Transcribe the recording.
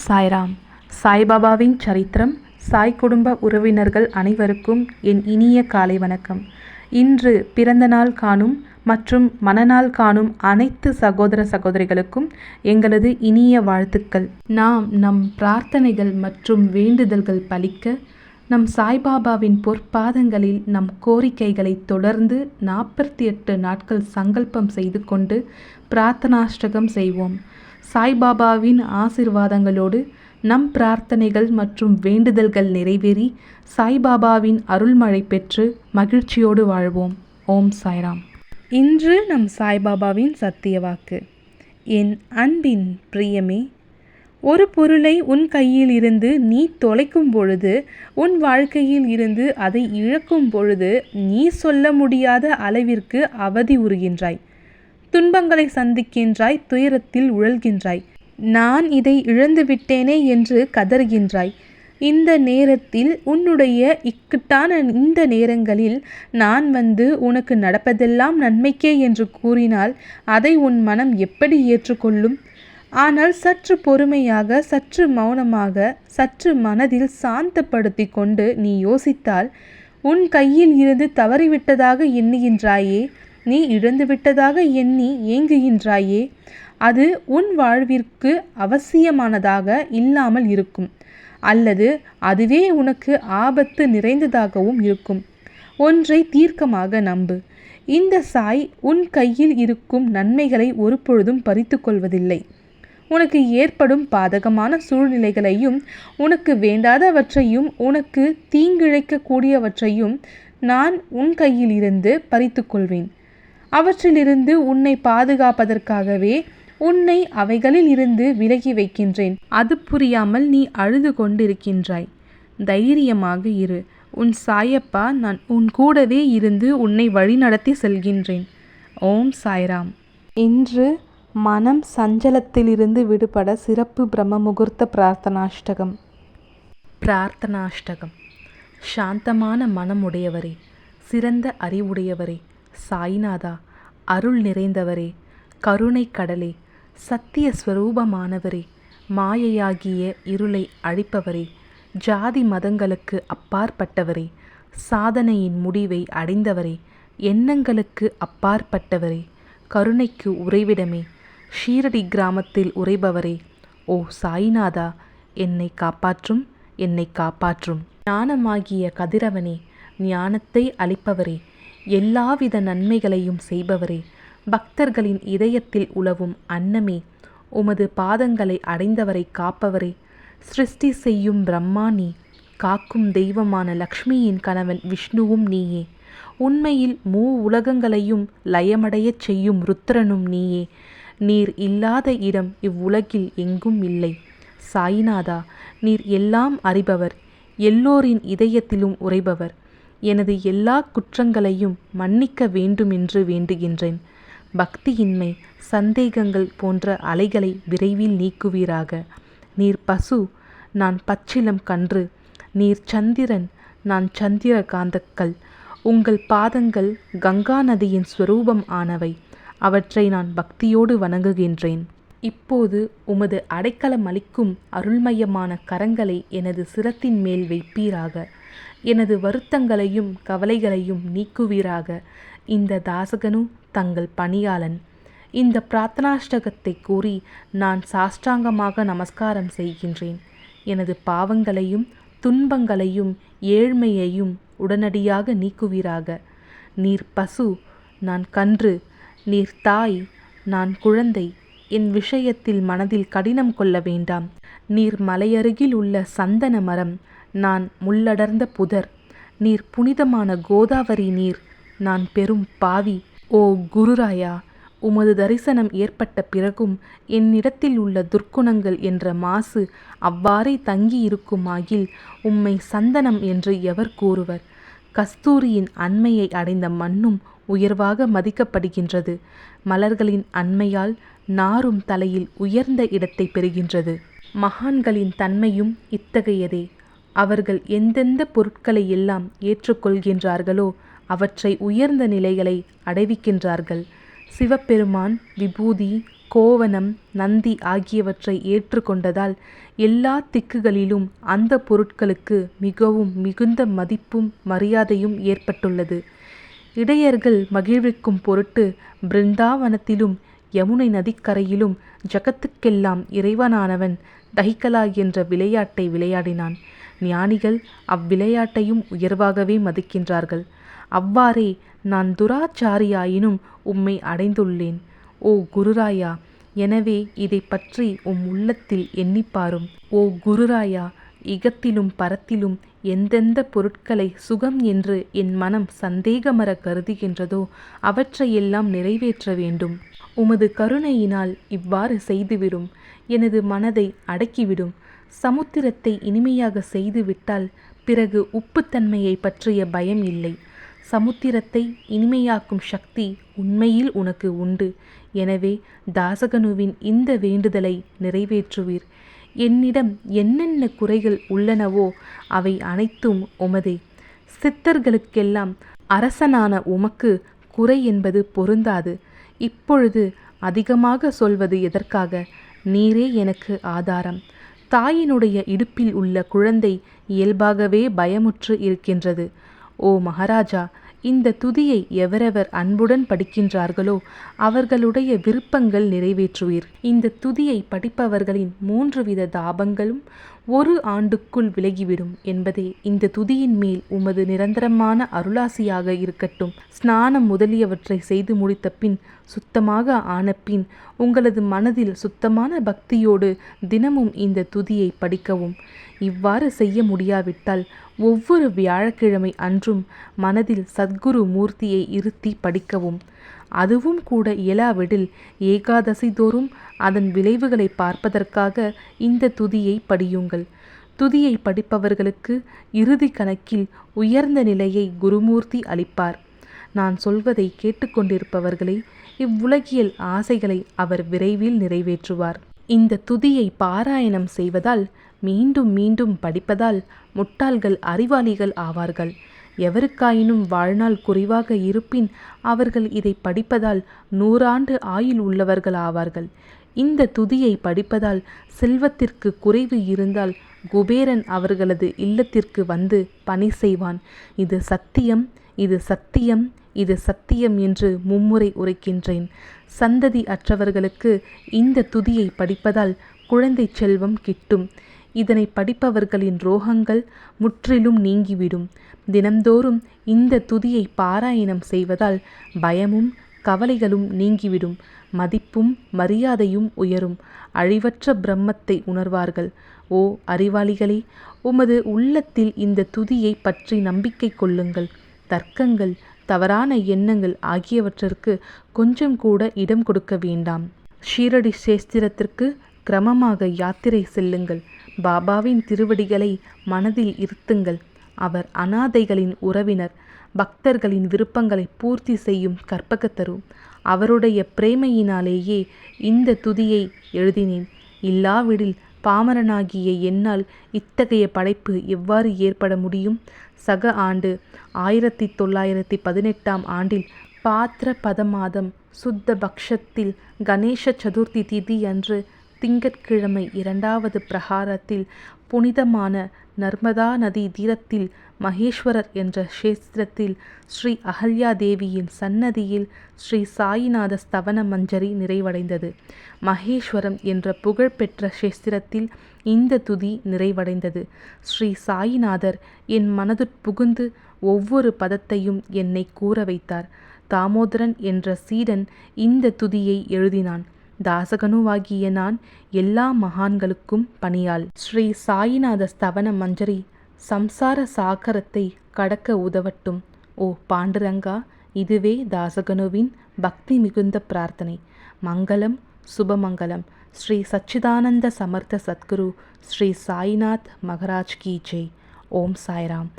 சாய்ராம். சாய்பாபாவின் சரித்திரம். சாய் குடும்ப உறவினர்கள் அனைவருக்கும் என் இனிய காலை வணக்கம். இன்று பிறந்த நாள் காணும் மற்றும் மணநாள் காணும் அனைத்து சகோதர சகோதரிகளுக்கும் எங்களது இனிய வாழ்த்துக்கள். நாம் நம் பிரார்த்தனைகள் மற்றும் வேண்டுதல்கள் பலிக்க நம் சாய்பாபாவின் பொற்பாதங்களில் நம் கோரிக்கைகளை தொடர்ந்து 48 நாட்கள் சங்கல்பம் செய்து கொண்டு பிரார்த்தனாஷ்டகம் செய்வோம். சாய்பாபாவின் ஆசிர்வாதங்களோடு நம் பிரார்த்தனைகள் மற்றும் வேண்டுதல்கள் நிறைவேறி சாய்பாபாவின் அருள்மழை பெற்று மகிழ்ச்சியோடு வாழ்வோம். ஓம் சாய்ராம். இன்று நம் சாய்பாபாவின் சத்திய வாக்கு. என் அன்பின் பிரியமே, ஒரு பொருளை உன் கையில் இருந்து நீ தொலைக்கும் பொழுது, உன் வாழ்க்கையில் இருந்து அதை இழக்கும் பொழுது நீ சொல்ல முடியாத அளவிற்கு அவதி உறுகின்றாய். துன்பங்களை சந்திக்கின்றாய், துயரத்தில் உழல்கின்றாய். நான் இதை இழந்து விட்டேனே என்று கதறுகின்றாய். இந்த நேரத்தில், உன்னுடைய இக்கட்டான இந்த நேரங்களில் நான் வந்து உனக்கு நடப்பதெல்லாம் நன்மைக்கே என்று கூறினால் அதை உன் மனம் எப்படி ஏற்றுக்கொள்ளும்? ஆனால் சற்று பொறுமையாக, சற்று மௌனமாக, சற்று மனதில் சாந்தப்படுத்தி கொண்டு நீ யோசித்தால், உன் கையில் இருந்து தவறிவிட்டதாக எண்ணுகின்றாயே, நீ இழந்துவிட்டதாக எண்ணி ஏங்குகின்றாயே, அது உன் வாழ்விற்கு அவசியமானதாக இல்லாமல் இருக்கும், அல்லது அதுவே உனக்கு ஆபத்து நிறைந்ததாகவும் இருக்கும். ஒன்றை தீர்க்கமாக நம்பு. இந்த சாய் உன் கையில் இருக்கும் நன்மைகளை ஒருபொழுதும் பறித்து கொள்வதில்லை. உனக்கு ஏற்படும் பாதகமான சூழ்நிலைகளையும், உனக்கு வேண்டாதவற்றையும், உனக்கு தீங்கிழைக்கக்கூடியவற்றையும் நான் உன் கையில் இருந்து பறித்து கொள்வேன். அவற்றிலிருந்து உன்னை பாதுகாப்பதற்காகவே உன்னை அவைகளில் இருந்து விலகி வைக்கின்றேன். அது புரியாமல் நீ அழுது கொண்டிருக்கின்றாய். தைரியமாக இரு. உன் சாயப்பா நான் உன் கூடவே இருந்து உன்னை வழிநடத்தி செல்கின்றேன். ஓம் சாய்ராம். இன்று மனம் சஞ்சலத்திலிருந்து விடுபட சிறப்பு பிரம்ம முகூர்த்த பிரார்த்தனாஷ்டகம். பிரார்த்தனாஷ்டகம். சாந்தமான மனமுடையவரே, சிறந்த அறிவுடையவரே, சாய்நாதா, அருள் நிறைந்தவரே, கருணை கடலே, சத்திய ஸ்வரூபமானவரே, மாயையாகிய இருளை அழிப்பவரே, ஜாதி மதங்களுக்கு அப்பாற்பட்டவரே, சாதனையின் முடிவை அடைந்தவரே, எண்ணங்களுக்கு அப்பாற்பட்டவரே, கருணைக்கு உறைவிடமே, ஷீரடி கிராமத்தில் உறைபவரே, ஓ சாய்நாதா, என்னை காப்பாற்றும், என்னை காப்பாற்றும். ஞானமாகிய கதிரவனே, ஞானத்தை அளிப்பவரே, எல்லாவித நன்மைகளையும் செய்பவரே, பக்தர்களின் இதயத்தில் உலவும் அன்னமே, உமது பாதங்களை அடைந்தவரை காப்பவரே, சிருஷ்டி செய்யும் பிரம்மா நீ, காக்கும் தெய்வமான லக்ஷ்மியின் கணவன் விஷ்ணுவும் நீயே, உண்மையில் உலகங்களையும் லயமடையச் செய்யும் ருத்ரனும் நீயே. நீர் இல்லாத இடம் இவ்வுலகில் எங்கும் இல்லை. சாய்நாதா, நீர் எல்லாம் அறிபவர், எல்லோரின் இதயத்திலும் உறைபவர். எனது எல்லா குற்றங்களையும் மன்னிக்க வேண்டுமென்று வேண்டுகின்றேன். பக்தியின்மை, சந்தேகங்கள் போன்ற அலைகளை விரைவில் நீக்குவீராக. நீர் பசு, நான் பச்சிலம் கன்று. நீர் சந்திரன், நான் சந்திர காந்தக்கல். உங்கள் பாதங்கள் கங்கா நதியின் ஸ்வரூபம் ஆனவை. அவற்றை நான் பக்தியோடு வணங்குகின்றேன். இப்போது உமது அடைக்கலம் அளிக்கும் அருள்மயமான கரங்களை எனது சிரத்தின் மேல் வைப்பீராக. எனது வருத்தங்களையும் கவலைகளையும் நீக்குவீராக. இந்த தாசகனு தங்கள் பணியாளன். இந்த பிரார்த்தனாஷ்டகத்தை கூறி நான் சாஷ்டாங்கமாக நமஸ்காரம் செய்கின்றேன். எனது பாவங்களையும் துன்பங்களையும் ஏழ்மையையும் உடனடியாக நீக்குவீராக. நீர் பசு, நான் கன்று. நீர் தாய், நான் குழந்தை. என் விஷயத்தில் மனதில் கடினம் கொள்ள வேண்டாம். நீர் மலையருகில் உள்ள சந்தன மரம், நான் முள்ளடர்ந்த புதர். நீர் புனிதமான கோதாவரி நீர், நான் பெரும் பாவி. ஓ குருராயா, உமது தரிசனம் ஏற்பட்ட பிறகும் என்னிடத்தில் உள்ள துர்க்குணங்கள் என்ற மாசு அவ்வாறே தங்கி இருக்குமாகில் உம்மை சந்தனம் என்று எவர் கூறுவர்? கஸ்தூரியின் அண்மையை அடைந்த மண்ணும் உயர்வாக மதிக்கப்படுகின்றது. மலர்களின் அண்மையால் நாரும் தலையில் உயர்ந்த இடத்தை பெறுகின்றது. மகான்களின் தன்மையும் இத்தகையதே. அவர்கள் எந்தெந்த பொருட்களை எல்லாம் ஏற்றுக்கொள்கின்றார்களோ அவற்றை உயர்ந்த நிலைகளை அடைவிக்கின்றார்கள். சிவபெருமான் விபூதி, கோவணம், நந்தி ஆகியவற்றை ஏற்றுக்கொண்டதால் எல்லா திக்குகளிலும் அந்த பொருட்களுக்கு மிகவும் மிகுந்த மதிப்பும் மரியாதையும் ஏற்பட்டுள்ளது. இடையர்கள் மகிழ்விக்கும் பொருட்டு பிருந்தாவனத்திலும் யமுனை நதிக்கரையிலும் ஜகத்துக்கெல்லாம் இறைவனானவன் தஹிகலா என்ற விளையாட்டை விளையாடினான். ஞானிகள் அவ்விளையாட்டையும் உயர்வாகவே மதிக்கின்றார்கள். அவ்வாறே நான் துராச்சாரியாயினும் உம்மை அடைந்துள்ளேன். ஓ குருராயா, எனவே இதை பற்றி உள்ளத்தில் எண்ணிப்பாரும். ஓ குருராயா, இகத்திலும் பரத்திலும் எந்தெந்த பொருட்களை சுகம் என்று என் மனம் சந்தேகமற கருதுகின்றதோ அவற்றையெல்லாம் நிறைவேற்ற வேண்டும். உமது கருணையினால் இவ்வாறு செய்துவிடும். எனது மனதை அடக்கிவிடும். சமுத்திரத்தை இனிமையாக செய்துவிட்டால் பிறகு உப்புத்தன்மையை பற்றிய பயம் இல்லை. சமுத்திரத்தை இனிமையாக்கும் சக்தி உண்மையில் உனக்கு உண்டு. எனவே தாசகனுவின் இந்த வேண்டுதலை நிறைவேற்றுவீர். என்னிடம் என்னென்ன குறைகள் உள்ளனவோ அவை அனைத்தும் உமதே. சித்தர்களுக்கெல்லாம் அரசனான உமக்கு குறை என்பது பொருந்தாது. இப்பொழுது அதிகமாக சொல்வது எதற்காக? நீரே எனக்கு ஆதாரம். தாயினுடைய இடுப்பில் உள்ள குழந்தை இயல்பாகவே பயமுற்று இருக்கின்றது. ஓ மகாராஜா, இந்த துதியை எவரெவர் அன்புடன் படிக்கின்றார்களோ அவர்களுடைய விருப்பங்கள் நிறைவேற்றுவீர். இந்த துதியை படிப்பவர்களின் 3 வித தாபங்களும் 1 ஆண்டுக்குள் விலகிவிடும் என்பதே இந்த துதியின் மேல் உமது நிரந்தரமான அருளாசியாக இருக்கட்டும். ஸ்நானம் முதலியவற்றை செய்து முடித்த பின், சுத்தமாக ஆன பின், உங்களது மனதில் சுத்தமான பக்தியோடு தினமும் இந்த துதியை படிக்கவும். இவ்வாறு செய்ய முடியாவிட்டால் ஒவ்வொரு வியாழக்கிழமை அன்றும் மனதில் சத்குரு மூர்த்தியை இருத்தி படிக்கவும். அதுவும் கூட இயலாவிடில் ஏகாதசி தோறும் அதன் விளைவுகளை பார்ப்பதற்காக இந்த துதியை படியுங்கள். துதியை படிப்பவர்களுக்கு இறுதி கணக்கில் உயர்ந்த நிலையை குருமூர்த்தி அளிப்பார். நான் சொல்வதை கேட்டுக்கொண்டிருப்பவர்களே, இவ்வுலகியல் ஆசைகளை அவர் விரைவில் நிறைவேற்றுவார். இந்த துதியை பாராயணம் செய்வதால், மீண்டும் மீண்டும் படிப்பதால் முட்டாள்கள் அறிவாளிகள் ஆவார்கள். எவருக்காயினும் வாழ்நாள் குறைவாக இருப்பின் அவர்கள் இதை படிப்பதால் 100 ஆண்டு ஆயுள் உள்ளவர்கள் ஆவார்கள். இந்த துதியை படிப்பதால் செல்வத்திற்கு குறைவு இருந்தால் குபேரன் அவர்களது இல்லத்திற்கு வந்து பணி செய்வான். இது சத்தியம், இது சத்தியம், இது சத்தியம் என்று மும்முறை உரைக்கின்றேன். சந்ததி அற்றவர்களுக்கு இந்த துதியை படிப்பதால் குழந்தை செல்வம் கிட்டும். இதனை படிப்பவர்களின் ரோகங்கள் முற்றிலும் நீங்கிவிடும். தினந்தோறும் இந்த துதியை பாராயணம் செய்வதால் பயமும் கவலைகளும் நீங்கிவிடும். மதிப்பும் மரியாதையும் உயரும். அழிவற்ற பிரம்மத்தை உணர்வார்கள். ஓ அறிவாளிகளே, உமது உள்ளத்தில் இந்த துதியை பற்றி நம்பிக்கை கொள்ளுங்கள். தர்க்கங்கள், தவறான எண்ணங்கள் ஆகியவற்றிற்கு கொஞ்சம் கூட இடம் கொடுக்க வேண்டாம். ஷீரடி சேஸ்திரத்திற்கு கிரமமாக யாத்திரை செல்லுங்கள். பாபாவின் திருவடிகளை மனதில் இருத்துங்கள். அவர் அனாதைகளின் உறவினர். பக்தர்களின் விருப்பங்களை பூர்த்தி செய்யும் கற்பகத்தரு. அவருடைய பிரேமையினாலேயே இந்த துதியை எழுதினேன். இல்லாவிடில் பாமரனாகிய என்னால் இத்தகைய படைப்பு எவ்வாறு ஏற்பட முடியும்? சக ஆண்டு 1918 ஆண்டில் பாத்ர பதமாதம் சுத்த பக்ஷத்தில் கணேச சதுர்த்தி திதி அன்று திங்கட்கிழமை 2வது பிரகாரத்தில் புனிதமான நர்மதா நதி தீரத்தில் மகேஸ்வரர் என்ற க்ஷேத்திரத்தில் ஸ்ரீ அகல்யா தேவியின் சன்னதியில் ஸ்ரீ சாயிநாத ஸ்தவன மஞ்சரி நிறைவடைந்தது. மகேஸ்வரம் என்ற புகழ்பெற்ற க்ஷேத்திரத்தில் இந்த துதி நிறைவடைந்தது. ஸ்ரீ சாயிநாதர் என் மனதுட்புகுந்து ஒவ்வொரு பதத்தையும் என்னை கூற வைத்தார். தாமோதரன் என்ற சீடன் இந்த துதியை எழுதினான். தாசகனுவாகிய நான் எல்லா மகான்களுக்கும் பணியாள். ஸ்ரீ சாயிநாத ஸ்தவன மஞ்சரி சம்சார சாகரத்தை கடக்க உதவட்டும். ஓ பாண்டுரங்கா, இதுவே தாசகனுவின் பக்தி மிகுந்த பிரார்த்தனை. மங்களம், சுபமங்கலம். ஸ்ரீ சச்சிதானந்த சமர்த்த சத்குரு ஸ்ரீ சாய்நாத் மகராஜ் கி ஜெய். ஓம் சாய்ராம்.